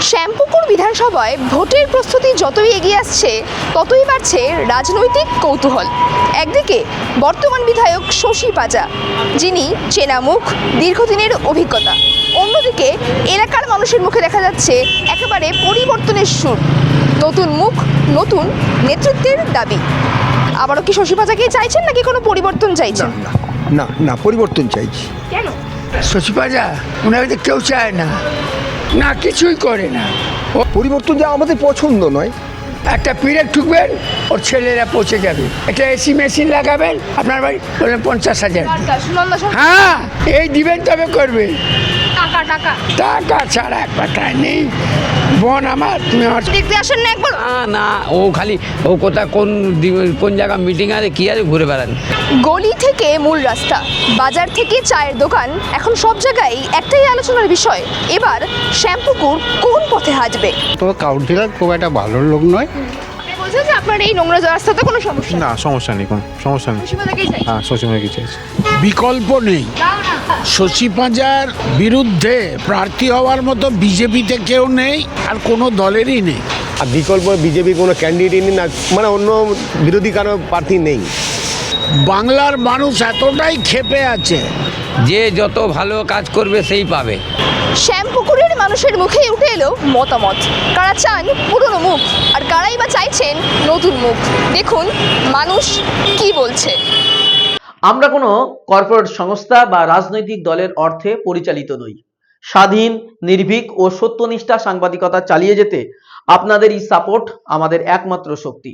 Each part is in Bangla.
শ্যামপুকুর বিধানসভায় ভোটের প্রস্তুতি যতই এগিয়ে আসছে ততই বাড়ছে রাজনৈতিক কৌতূহল। একদিকে বর্তমান বিধায়ক শশী পাজা, যিনি চেনা মুখ, দীর্ঘদিনের অভিজ্ঞতা। অন্যদিকে এলাকার মানুষের মুখে দেখা যাচ্ছে একেবারে পরিবর্তনের সুর, নতুন মুখ, নতুন নেতৃত্বের দাবি। আবারও কি শশী পাজাকেই চাইছেন নাকি কোনো পরিবর্তন চাইছেন? না না, পরিবর্তন চাইছি। কেন? শশী পাজা ওনাকে তো কেউ চায় না, না কিছুই করে না। পরিবর্তন যা আমাদের পছন্দ নয়। একটা পিরিয়ড ঠুকবেন, ওর ছেলেরা পৌঁছে যাবে। একটা এসি মেশিন লাগাবেন, আপনার বাড়ি বলবেন 50,000। হ্যাঁ, এই দিবেন তবে করবে। টাকা টাকা টাকা ছাড়া এক পাতা নেই। বোন আমার, তুমি আমার দেখতে আসেন না একবার? না, ও খালি ও কোথায় কোন জায়গা মিটিং আছে কি আছে ঘুরে বেড়ান। গলি থেকে মূল রাস্তা, বাজার থেকে চায়ের দোকান, এখন সব জায়গায় একটাই আলোচনার বিষয়, এবার শ্যামপুকুর কোন পথে হাঁটবে। তবে কাউন্সিলর খুব একটা ভালো লোক নয়। আপনি বলছেন যে আপনার এই নোংরা রাস্তাতে কোনো সমস্যা না, সমস্যা নেই, কোনো সমস্যা নেই। শশী পাজাকেই চাই। হ্যাঁ, শশীমাকে কি চাইছি। বিকল্প নেই। শশী পাজার বিরুদ্ধে প্রার্থী হওয়ার মতো বিজেপিতে কেউ নেই, আর কোনো দলেরই নেই। আর বিকল্প বিজেপি কোনো ক্যান্ডিডেট নেই, না মানে অন্য বিরোধী কারো প্রার্থী নেই। বাংলার মানুষ এতটাই ক্ষেপে আছে, যে যত ভালো কাজ করবে সেই পাবে। শ্যামপুকুরের মানুষের মুখে উঠে এলো মতামত। কারা চান পুরনো মুখ, আর কারাই বা চাইছেন নতুন মুখ। দেখুন মানুষ কি বলছে। আমরা কোনো কর্পোরেট সংস্থা বা রাজনৈতিক দলের অর্থে পরিচালিত নই। স্বাধীন, নির্ভীক ও সত্যনিষ্ঠা সাংবাদিকতা চালিয়ে যেতে আপনাদের এই সাপোর্ট আমাদের একমাত্র শক্তি।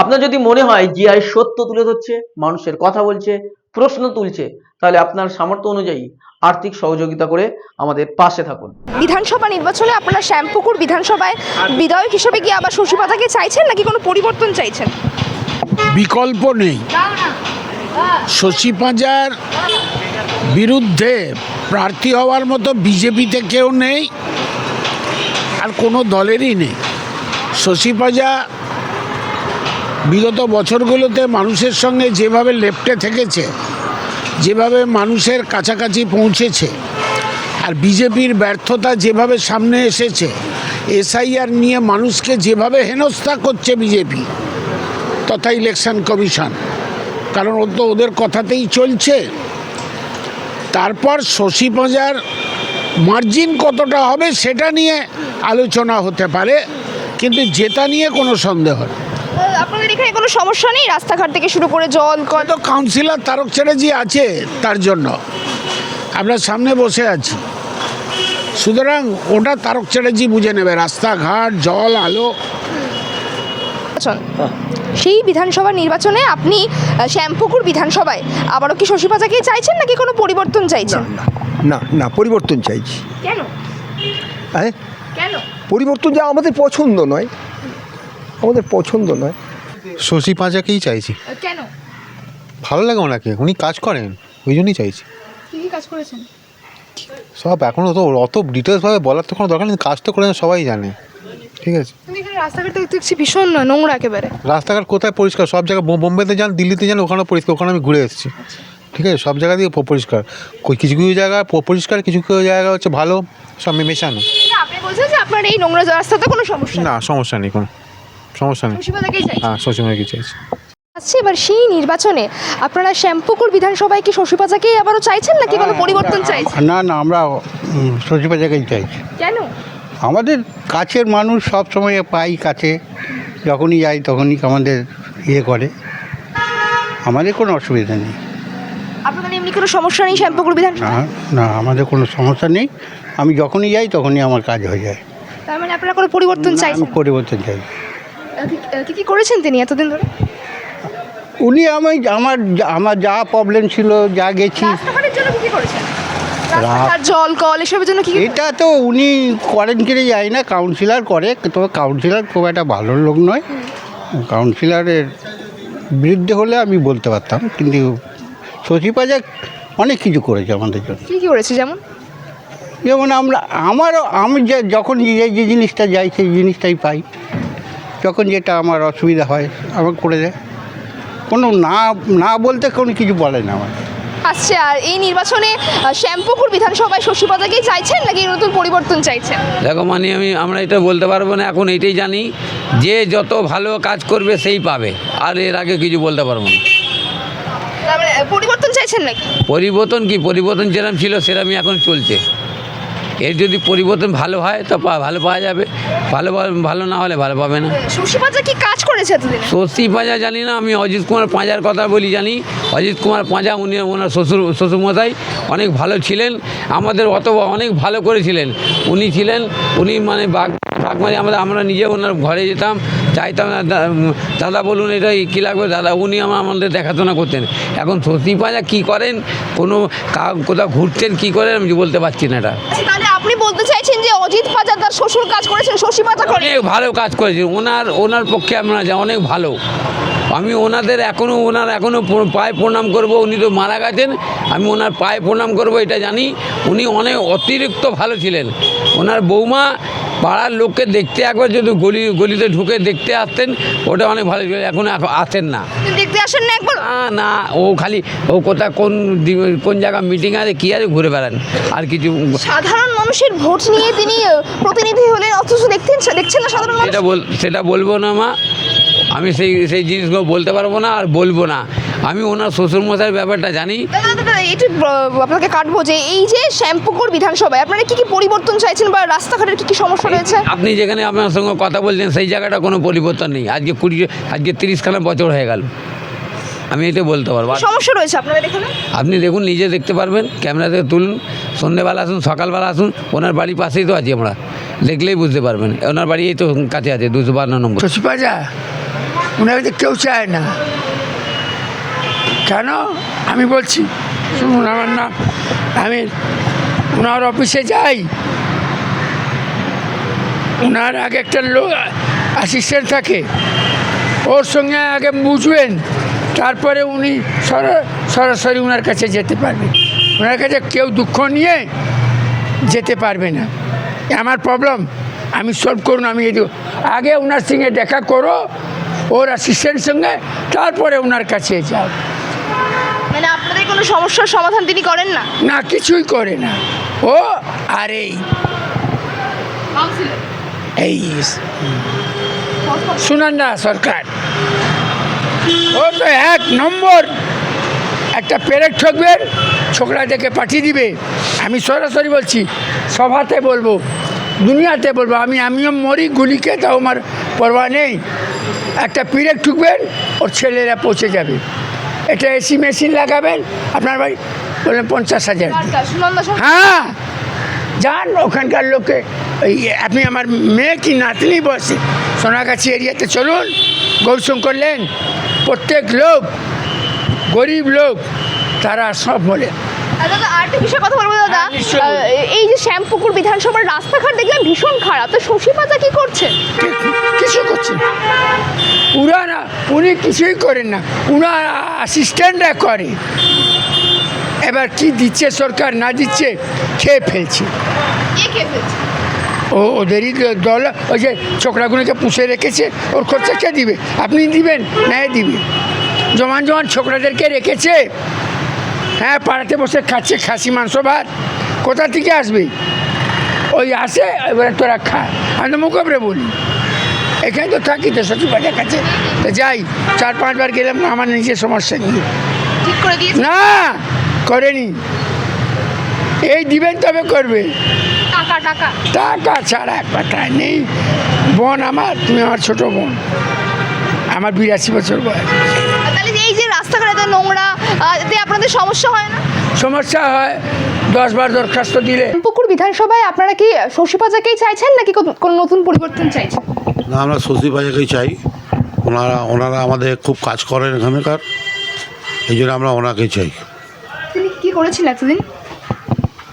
আপনার যদি মনে হয় জিআই সত্য তুলে ধরছে, মানুষের কথা বলছে, প্রশ্ন তুলছে, তাহলে আপনার সামর্থ্য অনুযায়ী আর্থিক সহযোগিতা করে আমাদের পাশে থাকুন। বিধানসভা নির্বাচনে আপনারা শ্যামপুকুর বিধানসভায় বিধায়ক হিসেবে কি আবার শশী পাজাকে চাইছেন নাকি কোনো পরিবর্তন চাইছেন? বিকল্প নেই। শশী পাজার বিরুদ্ধে প্রার্থী হওয়ার মতো বিজেপিতে কেউ নেই, আর কোনো দলেরই নেই। শশী পাজা বিগত বছরগুলোতে মানুষের সঙ্গে যেভাবে লেপ্টে থেকেছে, যেভাবে মানুষের কাছাকাছি পৌঁছেছে, আর বিজেপির ব্যর্থতা যেভাবে সামনে এসেছে, এসআইআর নিয়ে মানুষকে যেভাবে হেনস্থা করছে বিজেপি তথা ইলেকশন কমিশন, কারণ ও তো ওদের কথাতেই চলছে। তারপর শশী পাজার মার্জিন কতটা হবে সেটা নিয়ে আলোচনা হতে পারে, কিন্তু জেতা নিয়ে কোনো সন্দেহ নেই। আপনাদের এখানে কোনো সমস্যা নেই? রাস্তাঘাট থেকে শুরু করে জল কল? তো কাউন্সিলর তারক চ্যাটার্জি আছে, তার জন্য আমরা সামনে বসে আছি। সুতরাং ওটা তারক চ্যাটার্জি বুঝে নেবে, রাস্তাঘাট, জল, আলো। সেই বিধানসভা নির্বাচনে আপনি শ্যামপুকুর বিধানসভায় আবারও কি শশী পাজাকেই চাইছেন নাকি কোনো পরিবর্তন চাইছেন? না না, পরিবর্তন চাইছি। কেন? হ্যাঁ, কেন? পরিবর্তন যা আমাদের পছন্দ নয়, আমাদের পছন্দ নয়। শশী পাজাকেই চাইছি। কেন? ভালো লাগে ওনাকে, উনি কাজ করেন, ওই জন্যই চাইছি। কি কি কাজ করেছেন? সব এখনও তো অত ডিটেলসভাবে বলার তো কোনো দরকার নেই, কাজ তো করেন সবাই জানে। ঠিক আছে। এখানে রাস্তাঘাট দেখছি ভীষণ নোংরা একেবারে। রাস্তাঘাট কোথায় পরিষ্কার? সব জায়গায়, বোম্বেতে যান, দিল্লিতে যান, ওখানেও পরিষ্কার, ওখানে আমি ঘুরে এসেছি। ঠিক আছে, সব জায়গা দিয়ে পরিষ্কার। কিছু কিছু জায়গা পরিষ্কার, কিছু কিছু জায়গা হচ্ছে ভালো, সব মেশানো। আপনি বলছেন যে আপনার এই নোংরা রাস্তাতে কোনো সমস্যা না, সমস্যা নেই, কোনো সমস্যা নেই। শশী পাজাকেই চাই। হ্যাঁ, শশীমাকে চাইছি। আচ্ছা, এবার সেই নির্বাচনে আপনারা শ্যামপুকুর বিধানসভায় কি শশী পাজাকেই আবারও চাইছেন নাকি কোনো পরিবর্তন চাইছেন? না না, আমরা শশী পাজাকেই চাইছি। কেন? আমাদের কাছের মানুষ সব সময় পাই কাছে, যখনই যাই তখনই আমাদের ইয়ে করে, আমাদের কোনো অসুবিধা নেই। আপনাদের এমনি কোনো সমস্যা নেই শ্যামপুকুর বিধানসভা? না না, আমাদের কোনো সমস্যা নেই। আমি যখনই যাই তখনই আমার কাজ হয়ে যায়। তার মানে আপনারা কোনো পরিবর্তন না, আমি চাইছেন? পরিবর্তন চাই। কি কি করেছেন তিনি এতদিন ধরে? উনি আমার যা প্রবলেম ছিল, যা গেছি, রাস্তাঘাটের জন্য কি কি করেছেন? রাস্তাঘাট, জল, কল, এসবের জন্য কি কি? এটা তো উনি করেন কিনে যায় না, কাউন্সিলর করে। তবে কাউন্সিলর খুব একটা ভালো লোক নয়। কাউন্সিলরের বিরুদ্ধে হলে আমি বলতে পারতাম, কিন্তু শশী পাজা অনেক কিছু করেছে আমাদের জন্য। কি কি করেছে? যেমন আমি যখন যে জিনিসটা যাই সেই জিনিসটাই পাই। যখন যেটা আমার অসুবিধা হয় আমার করে দেয়। কোনো না বলতে কোনো কিছু বলে না আমার। আসছে, আর এই নির্বাচনে শ্যামপুকুর বিধানসভায় শশী পাজাকেই চাইছেন নাকি নতুন পরিবর্তন চাইছেন? দেখো মানে আমরা এটা বলতে পারবো না, এখন এইটাই জানি যে যত ভালো কাজ করবে সেই পাবে, আর এর আগে কিছু বলতে পারবো না। তারপরে পরিবর্তন চাইছেন নাকি? পরিবর্তন কি, পরিবর্তন যেরকম ছিল সেরকমই এখন চলছে। এর যদি পরিবর্তন ভালো হয় তো ভালো পাওয়া যাবে, ভালো না হলে ভালো পাবে না। শশী পাজা কি কাজ করেছে এতদিন? শশী পাঁজা জানি না, আমি অজিত কুমার পাঁজার কথা বলি জানি। অজিত কুমার পাঁজা উনি ওনার শ্বশুরমশাই অনেক ভালো ছিলেন, আমাদের অনেক ভালো করেছিলেন উনি মানে বাগমারি আমরা নিজে ওনার ঘরে যেতাম, চাইতাম না দাদা বলুন এটা কী লাগবে দাদা, উনি আমাদের দেখাশোনা করতেন। এখন শশী পাঁজা কী করেন, কোথাও ঘুরছেন কী করেন আমি বলতে পারছি না এটা। তাহলে আপনি বলতে চাইছেন যে অজিত পাজা তার শ্বশুর কাজ করেছেন, শশী পাজা করে? অনেক ভালো কাজ করেছেন ওনার পক্ষে আমরা অনেক ভালো। আমি ওনার এখনও পায়ে প্রণাম করব, উনি তো মারা গেছেন, আমি ওনার পায়ে প্রণাম করব এটা জানি। উনি অনেক অতিরিক্ত ভালো ছিলেন। ওনার বৌমা পাড়ার লোককে দেখতে একবার যদি গলিতে ঢুকে দেখতে আসতেন, ওটা অনেক ভালো ছিল। এখন আসেন না, দেখতে আসেন না একবার? না, ও খালি কোথায় কোন জায়গা মিটিং আছে কী আছে ঘুরে বেড়ান, আর কিছু। সাধারণ মানুষের ভোট নিয়ে তিনি প্রতিনিধি হলেন, অথচ দেখছেন না সাধারণ মানুষ। সেটা বলবো না মা, আমি সেই জিনিসগুলো বলতে পারবো না আর বলবো না। আমি ওনার শ্বশুরমশাইয়ের ব্যাপারটা জানি। দাদা একটু আপনাকে কাটবো যে এই যে শ্যামপুকুর বিধানসভায় আপনারা কি পরিবর্তন চাইছেন বা রাস্তাঘাটের কি সমস্যা রয়েছে? আপনি যেখানে আপনার সঙ্গে কথা বলছেন সেই জায়গাটা কোনো পরিবর্তন নেই। আজকে 30খানা বছর হয়ে গেল, আমি এটা বলতে পারবো। সমস্যা রয়েছে আপনাদের এখানে? আপনি দেখুন, নিজে দেখতে পারবেন, ক্যামেরা থেকে তুলুন, সন্ধ্যেবেলা আসুন, সকালবেলা আসুন, ওনার বাড়ির পাশেই তো আছি আমরা, দেখলেই বুঝতে পারবেন। ওনার বাড়ি এই তো কাছে আছে 252 নম্বর। শশী পাজা ওনাকে তো কেউ চায় না, কেন আমি বলছি শুনুন। আমার নাম, আমি ওনার অফিসে যাই, ওনার আগে একটা লোক অ্যাসিস্ট্যান্ট থাকে, ওর সঙ্গে আগে বুঝবেন, তারপরে উনি সরাসরি ওনার কাছে যেতে পারবে। ওনার কাছে কেউ দুঃখ নিয়ে যেতে পারবে না। আমার প্রবলেম আমি সলভ করুন, আমি আগে ওনার সঙ্গে দেখা করো, ওর অ্যাসিস্ট্যান্ট সঙ্গে, তারপরে ওনার কাছে যাও। মানে আপনাদের কোনো সমস্যার সমাধান তিনি করেন না? না, কিছুই করে না ও। আর এই সুনন্দা সরকার, ও তো 1 নম্বর একটা পেরেক ঠকবেন, ছোকরা দেখে পাঠিয়ে দিবে। আমি সরাসরি বলছি, সভাতে বলবো, দুনিয়াতে বলবো, আমিও মরি গুলিকে, তাও আমার পরোয়া নেই। একটা পিরেক ঠুকবেন, ওর ছেলেরা পৌঁছে যাবে। এটা এসি মেশিন লাগাবেন, আপনার বাড়ি বললেন 50,000। হ্যাঁ, যান ওখানকার লোকে, আপনি আমার মেয়ে কি নাতনি বসে সোনাগাছি এরিয়াতে চলুন, গৌরশঙ্কর লেন, প্রত্যেক লোক গরিব লোক তারা সব বলে। দাদা আরেকটা বিষয়ে কথা বলবো দাদা, এই যে শ্যামপুকুর বিধানসভার রাস্তাঘাট দেখলাম ভীষণ খারাপ, তো শশী পাজা কি করছেন? কিছু করছেন না, উনি কিছুই করেন না, উনার অ্যাসিস্ট্যান্টরা করে। এবার কি দিচ্ছে সরকার না দিচ্ছে, খেয়ে ফেলছে। ওদেরই দল, ওই যে ছোকরাগুলোকে পুষে রেখেছে, ওর খরচা কে দিবে? আপনি দিবেন না, দিবে। জমান ছোকরাদেরকে রেখেছে, হ্যাঁ, পাড়াতে বসে খাচ্ছে খাসি মাংস ভাত, কোথা থেকে আসবে? ওই আসে, এবারে তোরা খা। আমি তো মুখবরে বলি, এখানে তো থাকি তো শশী পাজার কাছে, তো যাই 4-5 বার গেলাম আমার নিজের সমস্যা নিয়ে। ঠিক করে দিয়েছে না, করেনি। এই দিবেন তবে করবে, টাকা ছাড়া এক কথায় নেই। বোন আমার, তুমি আমার ছোট বোন, আমার 82 বছর বয়স। তাহলে এই যে রাস্তাঘাটে নোংরা, এতে আপনাদের সমস্যা হয় না? সমস্যা হয়, 10 বার দরখাস্ত দিলে। শ্যামপুকুর বিধানসভায় আপনারা কি শশী পাজাকেই চাইছেন নাকি কোনো নতুন পরিবর্তন চাইছেন? না, আমরা শশী পাজাকেই চাই। ওনারা আমাদের খুব কাজ করেন এখানকার, এই জন্য আমরা ওনাকেই চাই। তিনি কি করেছেন এতদিন?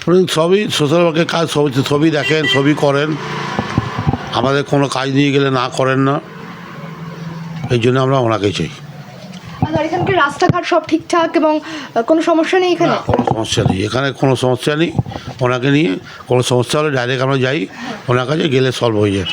উনি সবই সোশ্যাল ওয়ার্কের কাজ, সবই দেখেন, সবই করেন। আমাদের কোনো কাজ নিয়ে গেলে না করেন না, এই জন্য আমরা ওনাকেই চাই। আর এখানকার রাস্তাঘাট সব ঠিকঠাক এবং কোনো সমস্যা নেই এখানে? কোনো সমস্যা নেই, এখানে কোনো সমস্যা নেই। ওনাকে নিয়ে কোনো সমস্যা হলে ডাইরেক্ট আমরা যাই ওনার কাছে, গেলে সলভ হয়ে যায়।